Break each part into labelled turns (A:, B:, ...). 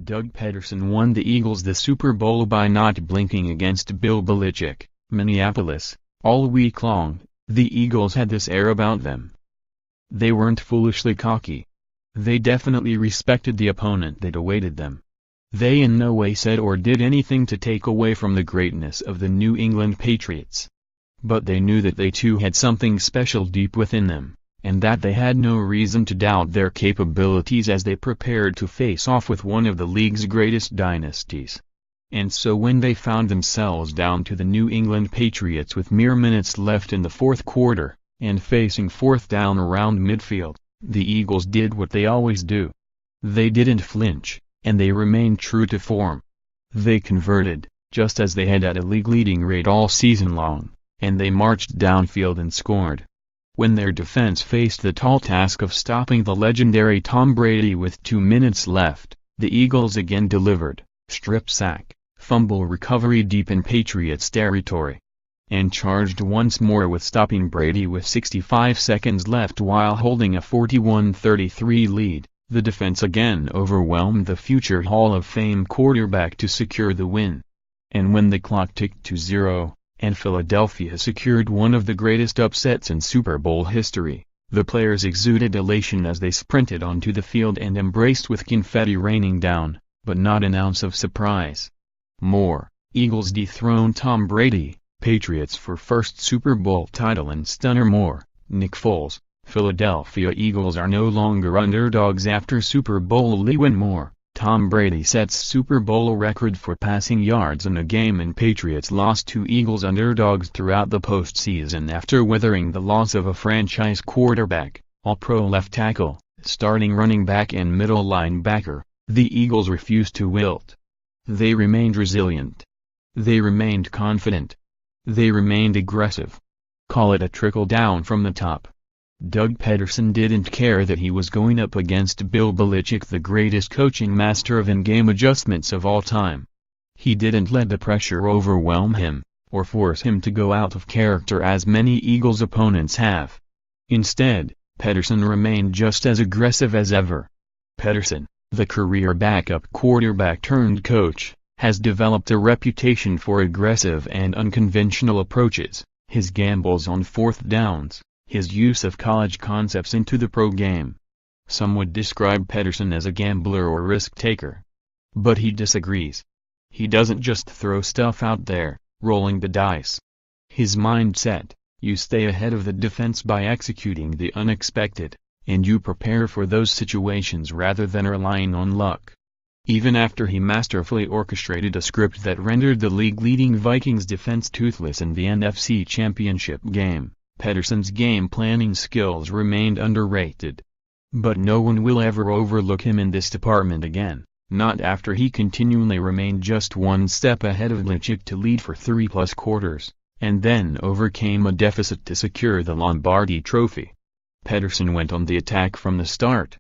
A: Doug Pederson won the Eagles the Super Bowl by not blinking against Bill Belichick, Minneapolis. All week long, the Eagles had this air about them. They weren't foolishly cocky. They definitely respected the opponent that awaited them. They in no way said or did anything to take away from the greatness of the New England Patriots. But they knew that they too had something special deep within them, and that they had no reason to doubt their capabilities as they prepared to face off with one of the league's greatest dynasties. And so when they found themselves down to the New England Patriots with mere minutes left in the fourth quarter, and facing fourth down around midfield, the Eagles did what they always do. They didn't flinch, and they remained true to form. They converted, just as they had at a league-leading rate all season long, and they marched downfield and scored. When their defense faced the tall task of stopping the legendary Tom Brady with 2 minutes left, the Eagles again delivered, strip sack, fumble recovery deep in Patriots territory, and charged once more with stopping Brady with 65 seconds left while holding a 41-33 lead. The defense again overwhelmed the future Hall of Fame quarterback to secure the win. And when the clock ticked to 0, and Philadelphia secured one of the greatest upsets in Super Bowl history, the players exuded elation as they sprinted onto the field and embraced with confetti raining down, but not an ounce of surprise. More, Eagles dethrone Tom Brady, Patriots for first Super Bowl title and stunner. More, Nick Foles, Philadelphia Eagles are no longer underdogs after Super Bowl win. More, Tom Brady sets Super Bowl record for passing yards in a game and Patriots lost to Eagles underdogs throughout the postseason after weathering the loss of a franchise quarterback, all-pro left tackle, starting running back and middle linebacker. The Eagles refused to wilt. They remained resilient. They remained confident. They remained aggressive. Call it a trickle down from the top. Doug Pederson didn't care that he was going up against Bill Belichick, the greatest coaching master of in-game adjustments of all time. He didn't let the pressure overwhelm him, or force him to go out of character as many Eagles opponents have. Instead, Pederson remained just as aggressive as ever. Pederson, the career backup quarterback turned coach, has developed a reputation for aggressive and unconventional approaches, his gambles on fourth downs, his use of college concepts into the pro game. Some would describe Pederson as a gambler or risk-taker. But he disagrees. He doesn't just throw stuff out there, rolling the dice. His mindset: you stay ahead of the defense by executing the unexpected, and you prepare for those situations rather than relying on luck. Even after he masterfully orchestrated a script that rendered the league-leading Vikings defense toothless in the NFC Championship game, Pederson's game-planning skills remained underrated. But no one will ever overlook him in this department again, not after he continually remained just one step ahead of Belichick to lead for 3+ quarters, and then overcame a deficit to secure the Lombardi Trophy. Pederson went on the attack from the start.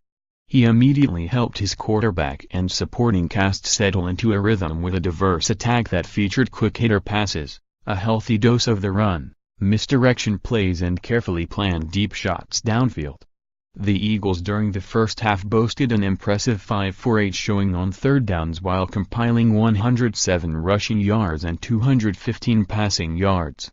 A: He immediately helped his quarterback and supporting cast settle into a rhythm with a diverse attack that featured quick-hitter passes, a healthy dose of the run, misdirection plays and carefully planned deep shots downfield. The Eagles during the first half boasted an impressive 5-for-8 showing on third downs while compiling 107 rushing yards and 215 passing yards.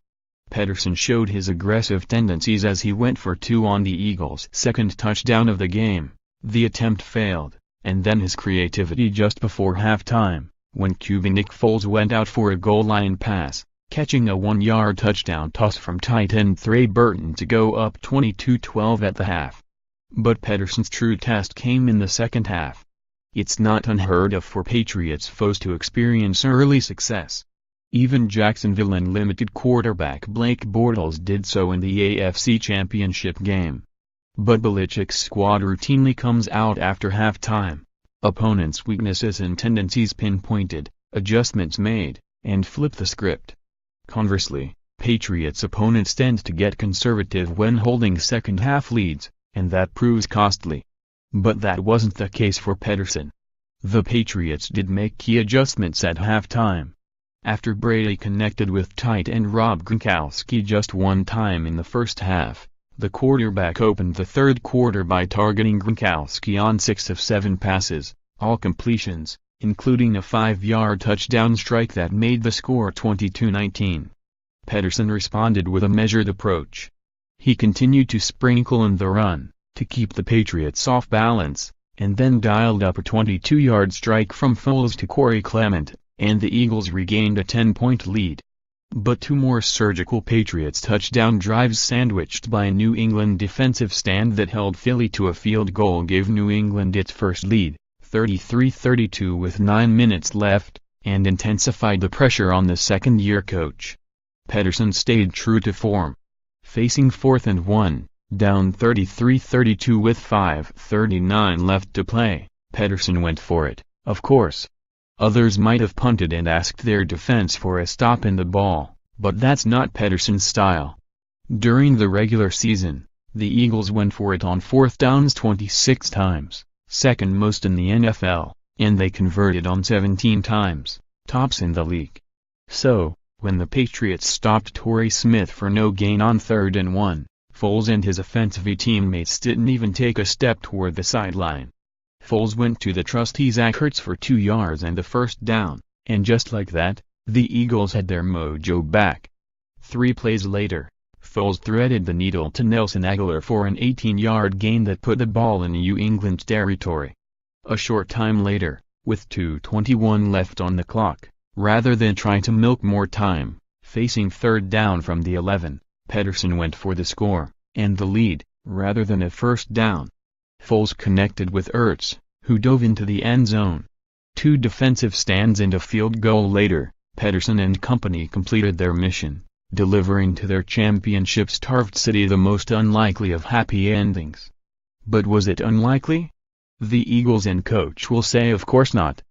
A: Pederson showed his aggressive tendencies as he went for 2 on the Eagles' second touchdown of the game. The attempt failed, and then his creativity just before halftime, when QB Nick Foles went out for a goal line pass, catching a 1-yard touchdown toss from tight end Trey Burton to go up 22-12 at the half. But Pederson's true test came in the second half. It's not unheard of for Patriots foes to experience early success. Even Jacksonville and limited quarterback Blake Bortles did so in the AFC Championship game. But Belichick's squad routinely comes out after halftime, opponents' weaknesses and tendencies pinpointed, adjustments made, and flip the script. Conversely, Patriots opponents tend to get conservative when holding second-half leads, and that proves costly. But that wasn't the case for Pederson. The Patriots did make key adjustments at halftime. After Brady connected with tight end Rob Gronkowski just one time in the first half, the quarterback opened the third quarter by targeting Gronkowski on 6 of 7 passes, all completions, including a 5-yard touchdown strike that made the score 22-19. Pederson responded with a measured approach. He continued to sprinkle in the run, to keep the Patriots off balance, and then dialed up a 22-yard strike from Foles to Corey Clement, and the Eagles regained a 10-point lead. But two more surgical Patriots touchdown drives sandwiched by a New England defensive stand that held Philly to a field goal gave New England its first lead, 33-32 with 9 minutes left, and intensified the pressure on the second-year coach. Pederson stayed true to form. Facing 4th and 1, down 33-32 with 5:39 left to play, Pederson went for it, of course. Others might have punted and asked their defense for a stop in the ball, but that's not Pederson's style. During the regular season, the Eagles went for it on 4th downs 26 times, second most in the NFL, and they converted on 17 times, tops in the league. So, when the Patriots stopped Torrey Smith for no gain on 3rd and 1, Foles and his offensive teammates didn't even take a step toward the sideline. Foles went to the trusty Zach Ertz for 2 yards and the first down, and just like that, the Eagles had their mojo back. 3 plays later, Foles threaded the needle to Nelson Agholor for an 18-yard gain that put the ball in New England territory. A short time later, with 2:21 left on the clock, rather than try to milk more time, facing 3rd down from the 11, Pederson went for the score, and the lead, rather than a first down. Foles connected with Ertz, who dove into the end zone. 2 defensive stands and a field goal later, Pederson and company completed their mission, delivering to their championship-starved city the most unlikely of happy endings. But was it unlikely? The Eagles and coach will say of course not.